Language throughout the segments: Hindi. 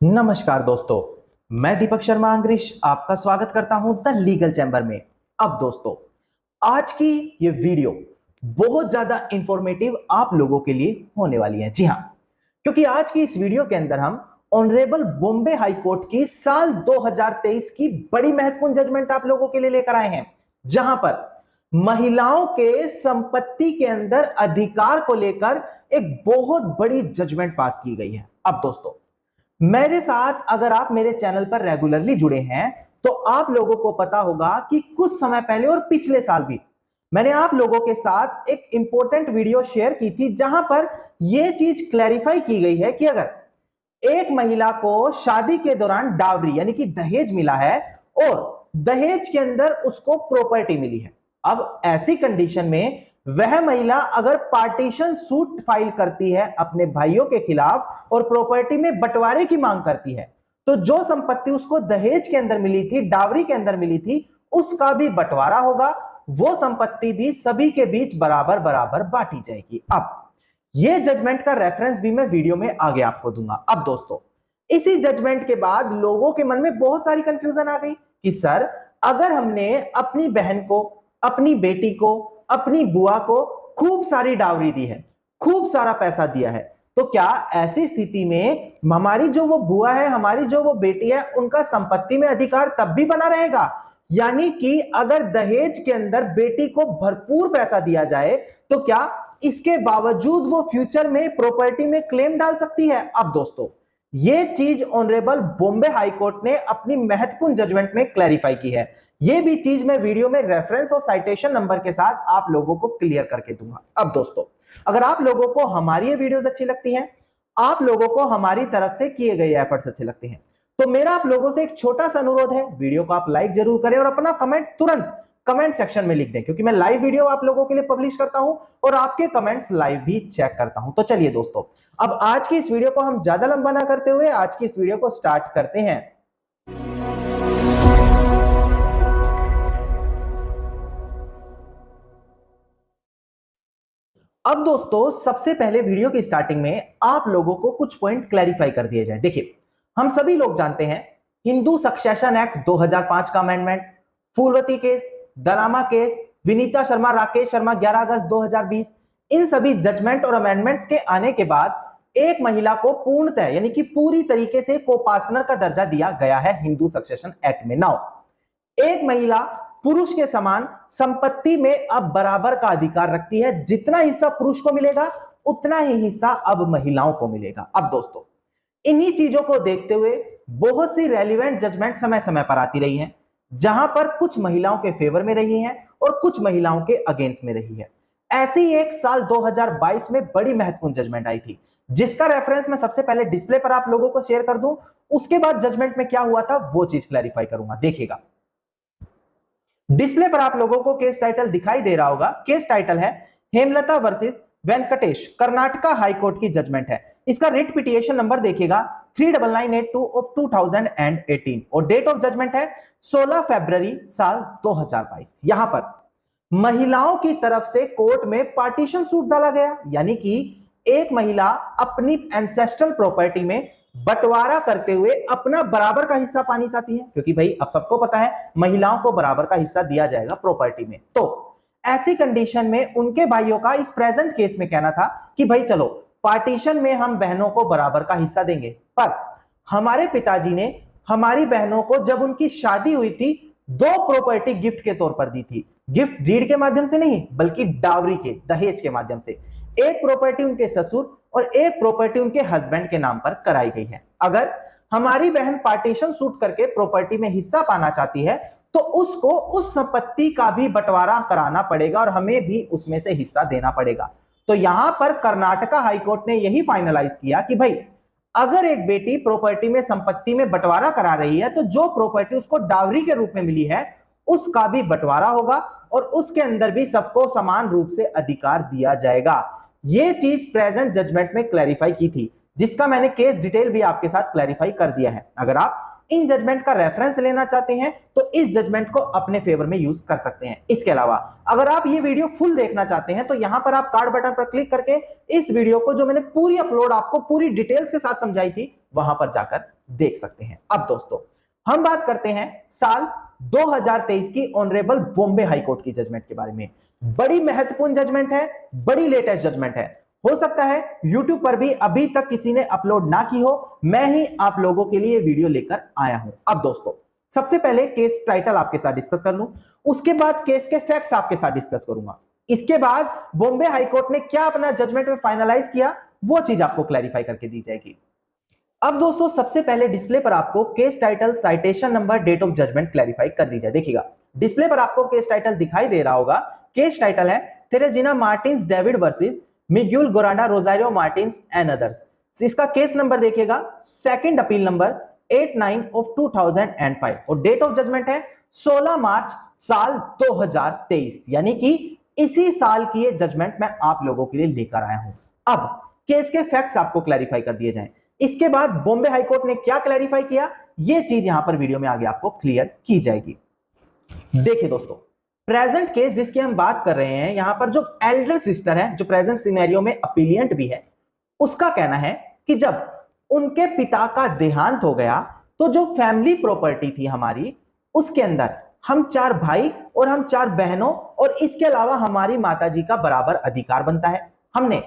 नमस्कार दोस्तों, मैं दीपक शर्मा अंग्रेज आपका स्वागत करता हूं द लीगल चैम्बर में। अब दोस्तों, आज की ये वीडियो बहुत ज्यादा इंफॉर्मेटिव आप लोगों के लिए होने वाली है। जी हां, क्योंकि आज की इस वीडियो के अंदर हम ऑनरेबल बॉम्बे हाई कोर्ट की साल 2023 की बड़ी महत्वपूर्ण जजमेंट आप लोगों के लिए लेकर आए हैं, जहां पर महिलाओं के संपत्ति के अंदर अधिकार को लेकर एक बहुत बड़ी जजमेंट पास की गई है। अब दोस्तों, मेरे साथ अगर आप मेरे चैनल पर रेगुलरली जुड़े हैं तो आप लोगों को पता होगा कि कुछ समय पहले और पिछले साल भी मैंने आप लोगों के साथ एक इंपॉर्टेंट वीडियो शेयर की थी, जहां पर यह चीज क्लैरिफाई की गई है कि अगर एक महिला को शादी के दौरान डावरी यानी कि दहेज मिला है और दहेज के अंदर उसको प्रॉपर्टी मिली है, अब ऐसी कंडीशन में वह महिला अगर पार्टीशन सूट फाइल करती है अपने भाइयों के खिलाफ और प्रॉपर्टी में बंटवारे की मांग करती है, तो जो संपत्ति उसको दहेज के अंदर मिली थी, डावरी के अंदर मिली थी, उसका भी बंटवारा होगा। वो संपत्ति भी सभी के बीच बराबर बराबर बांटी जाएगी। अब ये जजमेंट का रेफरेंस भी मैं वीडियो में आगे आपको दूंगा। अब दोस्तों, इसी जजमेंट के बाद लोगों के मन में बहुत सारी कंफ्यूजन आ गई कि सर, अगर हमने अपनी बहन को, अपनी बेटी को, अपनी बुआ को खूब सारी डावरी दी है, खूब सारा पैसा दिया है, तो क्या ऐसी स्थिति में हमारी जो वो बुआ है, हमारी जो वो बेटी है, उनका संपत्ति में अधिकार तब भी बना रहेगा? यानी कि अगर दहेज के अंदर बेटी को भरपूर पैसा दिया जाए तो क्या इसके बावजूद वो फ्यूचर में प्रॉपर्टी में क्लेम डाल सकती है? अब दोस्तों, ये चीज ऑनरेबल बॉम्बे हाई कोर्ट ने अपनी महत्वपूर्ण जजमेंट में क्लैरिफाई की है। ये भी चीज मैं वीडियो में रेफरेंस और साइटेशन नंबर के साथ आप लोगों को क्लियर करके दूंगा। अब दोस्तों, अगर आप लोगों को हमारी ये वीडियोस अच्छी लगती हैं, आप लोगों को हमारी तरफ से किए गए एफर्ट्स अच्छे लगते हैं, तो मेरा आप लोगों से एक छोटा सा अनुरोध है, वीडियो को आप लाइक जरूर करें और अपना कमेंट तुरंत कमेंट सेक्शन में लिख दें, क्योंकि मैं लाइव वीडियो आप लोगों के लिए पब्लिश करता हूं और आपके कमेंट्स लाइव भी चेक करता हूं। तो चलिए दोस्तों, अब आज की इस वीडियो को हम ज्यादा लंबा ना करते हुए आज की इस वीडियो को स्टार्ट करते हैं। अब दोस्तों, सबसे पहले वीडियो की स्टार्टिंग में आप लोगों को कुछ पॉइंट क्लैरिफाई कर दिए जाए। देखिए, हम सभी लोग जानते हैं हिंदू सक्सेशन एक्ट 2005 का amendment, Phulavati case, Danamma case, Vineeta Sharma, Rakesh Sharma, 11 अगस्त 2020, इन सभी जजमेंट और अमेंडमेंट्स के आने के बाद एक महिला को पूर्णतः यानी कि पूरी तरीके से कोपार्टनर का दर्जा दिया गया है हिंदू सक्सेशन एक्ट में। नाउ, एक महिला पुरुष के समान संपत्ति में अब बराबर का अधिकार रखती है। जितना हिस्सा पुरुष को मिलेगा उतना ही हिस्सा अब महिलाओं को मिलेगा। अब दोस्तों, इन्हीं चीजों को देखते हुए बहुत सी रेलिवेंट जजमेंट समय समय पर आती रही हैं, जहां पर कुछ महिलाओं के फेवर में रही हैं और कुछ महिलाओं के अगेंस्ट में रही है। ऐसी ही एक साल 2022 में बड़ी महत्वपूर्ण जजमेंट आई थी, जिसका रेफरेंस मैं सबसे पहले डिस्प्ले पर आप लोगों को शेयर कर दूं, उसके बाद जजमेंट में क्या हुआ था वो चीज क्लैरिफाई करूंगा। देखिएगा, डिस्प्ले पर आप लोगों को केस टाइटल दिखाई दे रहा होगा। केस टाइटल है Hemlata versus Venkatesh, Karnataka high court की जजमेंट है। इसका रिट पिटिशन नंबर देखिएगा 39982 ऑफ 2018 और डेट ऑफ जजमेंट है 16 फरवरी साल 2022। यहां पर महिलाओं की तरफ से कोर्ट में पार्टीशन सूट डाला गया, यानी कि एक महिला अपनी एंसेस्ट्रल प्रॉपर्टी में बंटवारा करते हुए अपना बराबर का हिस्सा पानी चाहती है, क्योंकि भाई अब सबको पता है महिलाओं को बराबर का हिस्सा दिया जाएगा प्रॉपर्टी में। तो ऐसी कंडीशन में उनके भाइयों का इस प्रेजेंट केस में कहना था कि भाई चलो पार्टीशन में हम बहनों को बराबर का हिस्सा देंगे, पर हमारे पिताजी ने हमारी बहनों को जब उनकी शादी हुई थी 2 प्रॉपर्टी गिफ्ट के तौर पर दी थी। गिफ्ट डीड के माध्यम से नहीं, बल्कि डावरी के, दहेज के माध्यम से। एक प्रॉपर्टी उनके ससुर और एक प्रॉपर्टी उनके हस्बैंड के नाम पर कराई गई है। अगर हमारी बहन पार्टीशन सूट करके प्रॉपर्टी में हिस्सा पाना चाहती है तो उसको उस संपत्ति का भी बंटवारा कराना पड़ेगा और हमें भी उसमें से हिस्सा देना पड़ेगा। तो यहां पर कर्नाटका हाईकोर्ट ने यही फाइनलाइज किया कि भाई अगर एक बेटी प्रॉपर्टी में संपत्ति में बंटवारा करा रही है तो जो प्रॉपर्टी उसको डावरी के रूप में मिली है उसका भी बंटवारा होगा और उसके अंदर भी सबको समान रूप से अधिकार दिया जाएगा। ये चीज प्रेजेंट जजमेंट में क्लैरिफाई की थी, जिसका मैंने केस डिटेल भी आपके साथ क्लैरिफाई कर दिया है। अगर आप इन जजमेंट का रेफरेंस लेना चाहते हैं तो इस जजमेंट को अपने फेवर में यूज कर सकते हैं। इसके अलावा अगर आप ये वीडियो फुल देखना चाहते हैं तो यहां पर आप कार्ड बटन पर क्लिक करके इस वीडियो को, जो मैंने पूरी अपलोड आपको पूरी डिटेल्स के साथ समझाई थी, वहां पर जाकर देख सकते हैं। अब दोस्तों हम बात करते हैं साल 2023 की ऑनरेबल बॉम्बे हाई कोर्ट की जजमेंट के बारे में। बड़ी महत्वपूर्ण जजमेंट है, बड़ी लेटेस्ट जजमेंट है। हो सकता है YouTube पर भी अभी तक किसी ने अपलोड ना की हो, मैं ही आप लोगों के लिए वीडियो लेकर आया हूं। अब दोस्तों सबसे पहले केस टाइटल आपके साथ डिस्कस कर लूं, उसके बाद केस के फैक्ट्स आपके साथ डिस्कस करूंगा, इसके बाद बॉम्बे हाई कोर्ट ने क्या अपना जजमेंट में फाइनलाइज किया वो चीज आपको क्लैरिफाई करके दी जाएगी। अब दोस्तों सबसे पहले डिस्प्ले पर आपको case title, citation number, date of judgement clarify कर दी जाए। देखिएगा डिस्प्ले पर आपको केस टाइटल दिखाई दे रहा होगा। केस टाइटल है Teresina Martins David versus Miguel Goranda Rosario Martins and others. इसका केस नंबर देखिएगा सेकंड अपील नंबर 89 ऑफ 2005 और डेट ऑफ जजमेंट है 16 मार्च साल 2023, यानी कि इसी साल की ये जजमेंट मैं आप लोगों के लिए लेकर आया हूं। अब केस के फैक्ट्स आपको क्लैरिफाई कर दिए जाएं, इसके बाद बॉम्बे हाई कोर्ट ने क्या क्लैरिफाई किया ये चीज यहां पर वीडियो में आगे आपको क्लियर की जाएगी। देखिए दोस्तों प्रेजेंट केस जिसकी हम बात कर रहे हैं, यहां पर जो एल्डर सिस्टर है, जो प्रेजेंट सिनेरियो में अपीलियंट भी है, उसका कहना है कि जब उनके पिता का देहांत हो गया तो जो फैमिली प्रॉपर्टी थी हमारी, उसके अंदर हम 4 भाई और हम 4 बहनों और इसके अलावा हमारी माताजी का बराबर अधिकार बनता है। हमने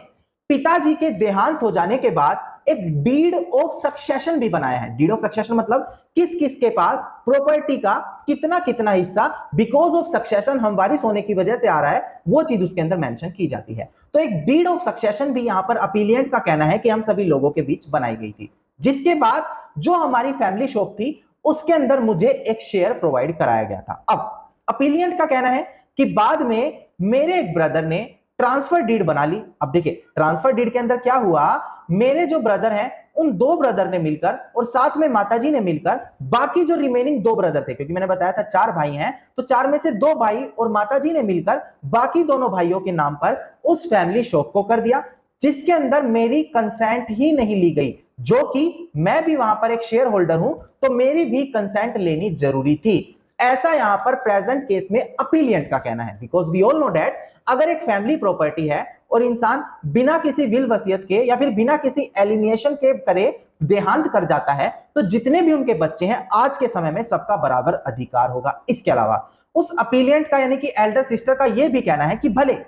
पिताजी के देहांत हो जाने के बाद एक डीड ऑफ सक्सेशन भी बनाया है। डीड ऑफ सक्सेशन मतलब किस किस के पास प्रॉपर्टी का कितना कितना हिस्सा बिकॉज ऑफ सक्सेशन हम वारिस होने की वजह से आ रहा है, वो चीज उसके अंदर मेंशन की जाती है। तो एक डीड ऑफ सक्सेशन भी यहां पर अपीलियंट का कहना है कि हम सभी लोगों के बीच बनाई गई थी, जिसके बाद जो हमारी फैमिली शॉप थी उसके अंदर मुझे एक शेयर प्रोवाइड कराया गया था। अब अपीलियंट का कहना है कि बाद में मेरे एक ब्रदर ने ट्रांसफर डीड बना ली। अब देखिए ट्रांसफर डीड के अंदर क्या हुआ, मेरे जो ब्रदर हैं उन 2 ब्रदर ने मिलकर और साथ में माताजी ने मिलकर बाकी जो रिमेनिंग 2 ब्रदर थे, क्योंकि मैंने बताया था 4 भाई हैं, तो 4 में से 2 भाई और माताजी ने मिलकर बाकी दोनों भाइयों के नाम पर उस फैमिली शॉप को कर दिया, जिसके अंदर मेरी कंसेंट ही नहीं ली गई, जो कि मैं भी वहां पर एक शेयर होल्डर हूं तो मेरी भी कंसेंट लेनी जरूरी थी। ऐसा यहां पर प्रेजेंट केस में अपीलियंट का कहना है। Because we all know that अगर एक फैमिली प्रॉपर्टी है और इंसान बिना किसी विल वसीयत के या फिर बिना किसी एलिमिनेशन के करे देहांत कर जाता है, तो जितने भी उनके बच्चे हैं आज के समय में सबका बराबर अधिकार होगा। इसके अलावा उस अपीलियंट का यानी कि एल्डर सिस्टर का यह भी कहना है कि भले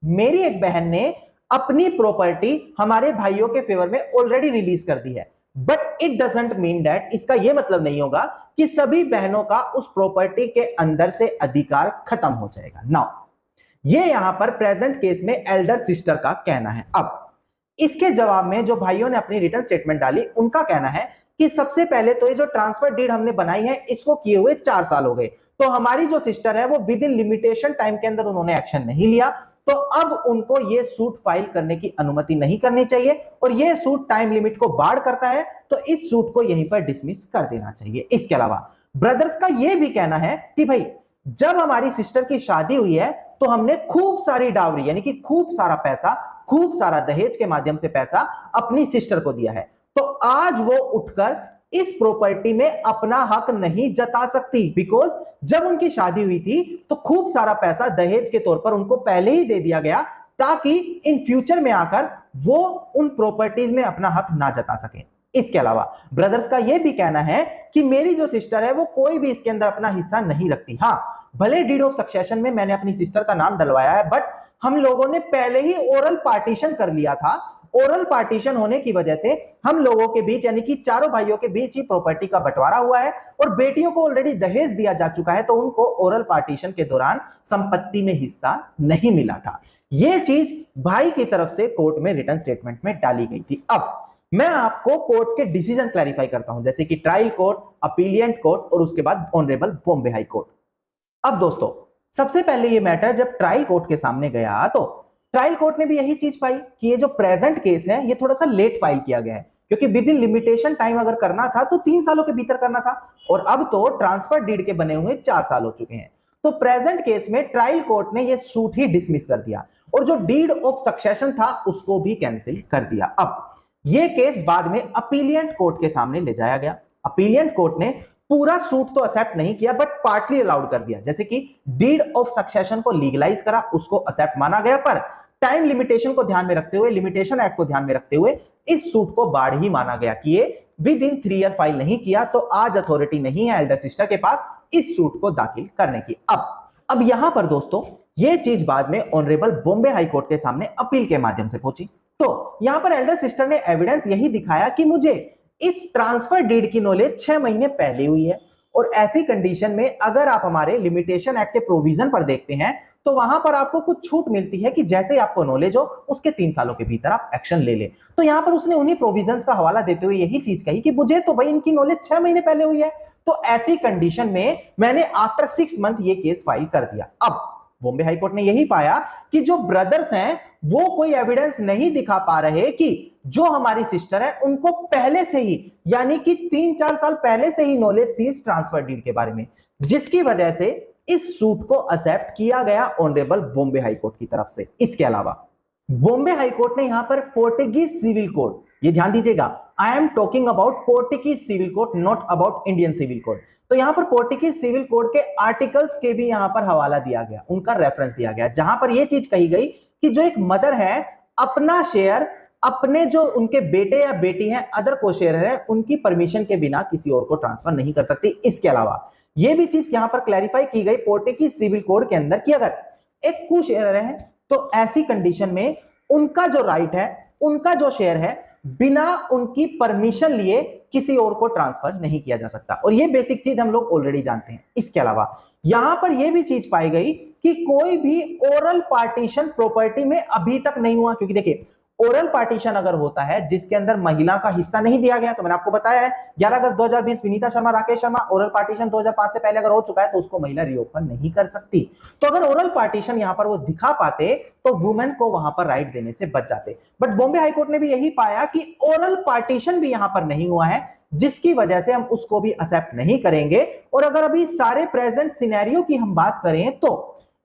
मेरी एक बहन ने अपनी प्रॉपर्टी हमारे भाइयों के फेवर में ऑलरेडी रिलीज कर दी है, but it doesn't mean that, इसका यह मतलब नहीं होगा कि सभी बहनों का उस प्रॉपर्टी के अंदर से अधिकार खत्म हो जाएगा। नाउ ये यहां पर प्रेजेंट केस में एल्डर सिस्टर का कहना है। अब इसके जवाब में जो भाइयों ने अपनी रिटर्न स्टेटमेंट डाली उनका कहना है कि सबसे पहले तो ये जो ट्रांसफर डीड हमने बनाई है इसको किए हुए 4 साल हो गए, तो हमारी जो सिस्टर है वो विद इन लिमिटेशन टाइम के अंदर उन्होंने एक्शन नहीं लिया, तो अब उनको ये सूट फाइल करने की अनुमति नहीं करनी चाहिए और ये सूट टाइम लिमिट को बाढ़ करता है, तो इस सूट को यहीं पर डिसमिस कर देना चाहिए। इसके अलावा ब्रदर्स का यह भी कहना है कि भाई जब हमारी सिस्टर की शादी हुई है तो हमने खूब सारी डावरी यानी कि खूब सारा पैसा, खूब सारा दहेज के माध्यम से पैसा अपनी सिस्टर को दिया है, तो आज वो उठकर इस प्रॉपर्टी में अपना हक नहीं जता सकती। बिकॉज जब उनकी शादी हुई थी तो खूब सारा पैसा दहेज के तौर पर उनको पहले ही दे दिया गया ताकि इन फ्यूचर में आकर वो उन प्रॉपर्टीज में अपना हक ना जता सके। इसके अलावा ब्रदर्स का यह भी कहना है कि मेरी जो सिस्टर है वो कोई भी इसके अंदर अपना हिस्सा नहीं रखती। हाँ, भले डीड ऑफ सक्सेशन में मैंने अपनी सिस्टर का नाम डलवाया है, बट हम लोगों ने पहले ही ओरल पार्टीशन कर लिया था। ओरल पार्टीशन होने की वजह से हम लोगों के बीच यानी कि चारों भाइयों के बीच ही प्रॉपर्टी का बंटवारा हुआ है और बेटियों को ऑलरेडी दहेज दिया जा चुका है, तो उनको ओरल पार्टीशन के दौरान संपत्ति में हिस्सा नहीं मिला था। यह चीज भाई की तरफ से कोर्ट में रिटर्न स्टेटमेंट में डाली गई थी। अब मैं आपको कोर्ट के डिसीजन क्लैरिफाई करता हूं, जैसे कि ट्रायल कोर्ट, अपीलियंट कोर्ट और उसके बाद ऑनरेबल बॉम्बे हाई कोर्ट। अब दोस्तों सबसे पहले ये मैटर जब ट्रायल कोर्ट के सामने गया तो ट्रायल कोर्ट ने भी यही चीज पाई कि ये जो प्रेजेंट केस है ये थोड़ा सा लेट फाइल किया गया है, क्योंकि विद इन लिमिटेशन टाइम अगर करना था तो 3 सालों के भीतर करना था और अब तो ट्रांसफर डीड के बने हुए 4 साल हो चुके हैं। तो प्रेजेंट केस में ट्रायल कोर्ट ने ये सूट ही डिसमिस कर दिया और जो डीड ऑफ सक्सेशन था उसको भी कैंसिल कर दिया। अब ये केस बाद में अपीलियंट कोर्ट के सामने ले जाया गया। अपीलियंट कोर्ट ने पूरा सूट तो एक्सेप्ट नहीं किया बट पार्टली अलाउड कर दिया, जैसे कि डीड ऑफ सक्सेशन को लीगलाइज करा, उसको एक्सेप्ट माना गया, पर टाइम लिमिटेशन को ध्यान में रखते हुए, लिमिटेशन एक्ट को ध्यान में रखते हुए इस सूट को बाढ़ ही माना गया कि ये विद इन 3 ईयर फाइल नहीं किया तो आज अथॉरिटी नहीं है एल्डर सिस्टर के पास इस सूट को दाखिल करने की। अब यहां पर दोस्तों ये चीज बाद में ऑनरेबल बॉम्बे हाई कोर्ट के सामने अपील के माध्यम से पहुंची। तो यहां पर एल्डर सिस्टर ने एविडेंस यही दिखाया कि मुझे इस ट्रांसफर डीड की नॉलेज 6 महीने पहले हुई है, और ऐसी कंडीशन में अगर आप हमारे लिमिटेशन एक्ट के प्रोविजन पर देखते हैं तो वहां पर आपको कुछ छूट मिलती है कि जैसे आपको नॉलेज हो उसके 3 सालों के भीतर आप एक्शन ले ले। तो यहां पर उसने उन्हीं प्रोविजंस का हवाला देते हुए यही चीज कही कि मुझे तो भाई इनकी नॉलेज 6 महीने पहले हुई है, तो ऐसी कंडीशन में मैंने आफ्टर 6 मंथ ये केस फाइल कर दिया। अब बॉम्बे हाई कोर्ट ने यही पाया कि जो ब्रदर्स हैं वो कोई एविडेंस नहीं दिखा पा रहे कि जो हमारी सिस्टर है उनको पहले से ही यानी कि 3-4 साल पहले से ही नॉलेज थी इस ट्रांसफर डीड के बारे में, जिसकी वजह से इस सूट को एक्सेप्ट किया गया ऑनरेबल बॉम्बे हाई कोर्ट की तरफ से। इसके अलावा बॉम्बे हाई कोर्ट ने यहां पर पोर्टुगीज सिविल कोड, ये ध्यान दीजिएगा, I am talking about Portuguese civil code not about Indian civil code. तो यहां पर पोर्टुगीज सिविल कोड के आर्टिकल्स के भी यहां पर हवाला दिया गया, उनका रेफरेंस दिया गया, जहां पर यह चीज कही गई कि जो एक मदर है अपना शेयर अपने जो उनके बेटे या बेटी हैं अदर को शेयर है उनकी परमिशन के बिना किसी और को ट्रांसफर नहीं कर सकती। इसके अलावा यह भी चीज यहां पर क्लैरिफाई की गई पोर्टुगीज सिविल कोड के अंदर कि अगर एक को शेयर है तो ऐसी कंडीशन में उनका जो राइट है, उनका जो शेयर है, बिना उनकी परमिशन लिए किसी और को ट्रांसफर नहीं किया जा सकता, और ये बेसिक चीज हम लोग ऑलरेडी जानते हैं। इसके अलावा यहां पर यह भी चीज पाई गई कि कोई भी ओरल पार्टीशन प्रॉपर्टी में अभी तक नहीं हुआ, क्योंकि देखिए ओरल पार्टीशन अगर होता है जिसके अंदर महिला का हिस्सा नहीं दिया गया, तो मैंने आपको बताया है 11 अगस्त 2020 विनीता शर्मा राकेश शर्मा, ओरल पार्टीशन 2005 से पहले अगर हो चुका है तो उसको महिला रीओपन नहीं कर सकती। तो अगर ओरल पार्टीशन यहां पर वो दिखा पाते तो वुमेन को वहां पर राइट देने से बच जाते, बट बॉम्बे हाई कोर्ट ने भी यही पाया कि ओरल पार्टीशन भी यहां पर नहीं हुआ है, जिसकी वजह से हम उसको भी एक्सेप्ट नहीं करेंगे। और अगर अभी सारे प्रेजेंट सिनेरियो की हम बात करें तो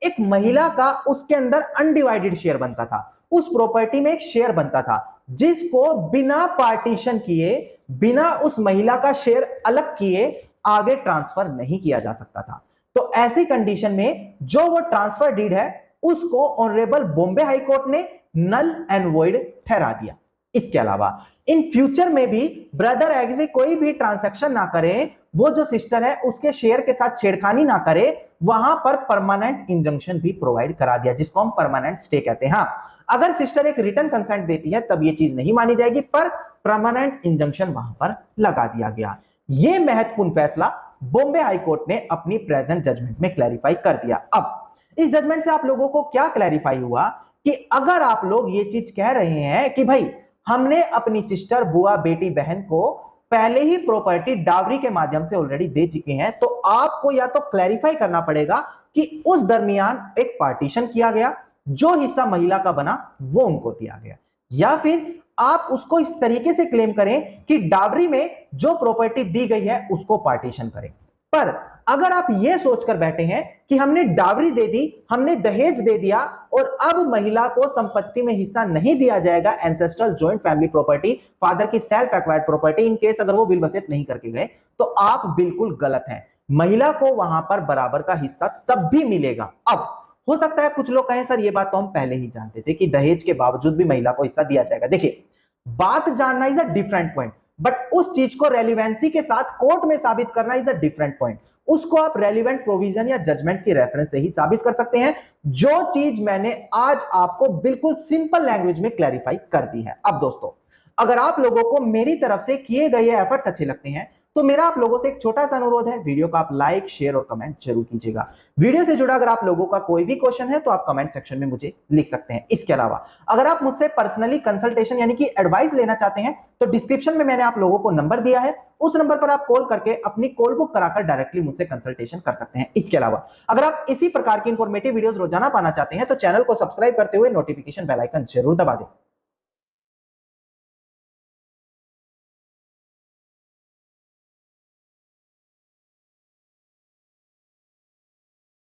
एक महिला का उसके अंदर अनडिवाइडेड शेयर बनता था, उस प्रॉपर्टी में एक शेयर बनता था जिसको बिना पार्टीशन किए, बिना उस महिला का शेयर अलग किए आगे ट्रांसफर नहीं किया जा सकता था। तो ऐसी कंडीशन में जो वो ट्रांसफर डीड है उसको ऑनरेबल बॉम्बे हाई कोर्ट ने नल एंड वॉइड ठहरा दिया। इसके अलावा इन फ्यूचर में भी ब्रदर एग्री कोई भी ट्रांजैक्शन ना करे, वो जो सिस्टर है उसके शेयर के साथ छेड़खानी ना करे, वहां पर परमानेंट इंजंक्शन भी प्रोवाइड करा दिया, जिसको हम परमानेंट स्टे कहते हैं। हाँ, अगर सिस्टर एक रिटर्न कंसेंट देती है तब ये चीज नहीं मानी जाएगी, पर परमानेंट इंजंक्शन वहां पर लगा दिया गया। यह महत्वपूर्ण फैसला बॉम्बे हाई कोर्ट ने अपनी प्रेजेंट जजमेंट में क्लैरिफाई कर दिया। अब इस जजमेंट से आप लोगों को क्या क्लैरिफाई हुआ कि अगर आप लोग ये चीज कह रहे हैं कि भाई हमने अपनी सिस्टर, बुआ, बेटी, बहन को पहले ही प्रॉपर्टी डावरी के माध्यम से ऑलरेडी दे चुके हैं, तो आपको या तो क्लैरिफाई करना पड़ेगा कि उस दरमियान एक पार्टीशन किया गया, जो हिस्सा महिला का बना वो उनको दिया गया, या फिर आप उसको इस तरीके से क्लेम करें कि डावरी में जो प्रॉपर्टी दी गई है उसको पार्टीशन करें। पर अगर आप यह सोचकर बैठे हैं कि हमने डावरी दे दी, हमने दहेज दे दिया और अब महिला को संपत्ति में हिस्सा नहीं दिया जाएगा, ancestral joint family property, father की self acquired property, in case अगर वो विल वसीयत नहीं करके गए, तो आप बिल्कुल गलत हैं। महिला को वहां पर बराबर का हिस्सा तब भी मिलेगा। अब हो सकता है कुछ लोग कहें सर ये बात तो हम पहले ही जानते थे कि दहेज के बावजूद भी महिला को हिस्सा दिया जाएगा। देखिए, बात जानना is a different point, but उस चीज को रेलिवेंसी के साथ कोर्ट में साबित करना इज अ डिफरेंट पॉइंट। उसको आप रेलिवेंट प्रोविजन या जजमेंट की रेफरेंस से ही साबित कर सकते हैं, जो चीज मैंने आज आपको बिल्कुल सिंपल लैंग्वेज में क्लैरिफाई कर दी है। अब दोस्तों, अगर आप लोगों को मेरी तरफ से किए गए एफर्ट्स अच्छे लगते हैं तो मेरा आप लोगों से एक छोटा सा अनुरोध है, वीडियो को आप लाइक, शेयर और कमेंट जरूर कीजिएगा। वीडियो से जुड़ा अगर आप लोगों का कोई भी क्वेश्चन है तो आप कमेंट सेक्शन में मुझे लिख सकते हैं। इसके अलावा अगर आप मुझसे पर्सनली कंसल्टेशन यानी कि एडवाइस लेना चाहते हैं तो डिस्क्रिप्शन में मैंने आप लोगों को नंबर दिया है, उस नंबर पर आप कॉल करके अपनी कॉल बुक कराकर डायरेक्टली मुझसे कंसल्टेशन कर सकते हैं। इसके अलावा अगर आप इसी प्रकार की इंफॉर्मेटिव वीडियोस रोजाना पाना चाहते हैं तो चैनल को सब्सक्राइब करते हुए नोटिफिकेशन बेल आइकन जरूर दबा दें।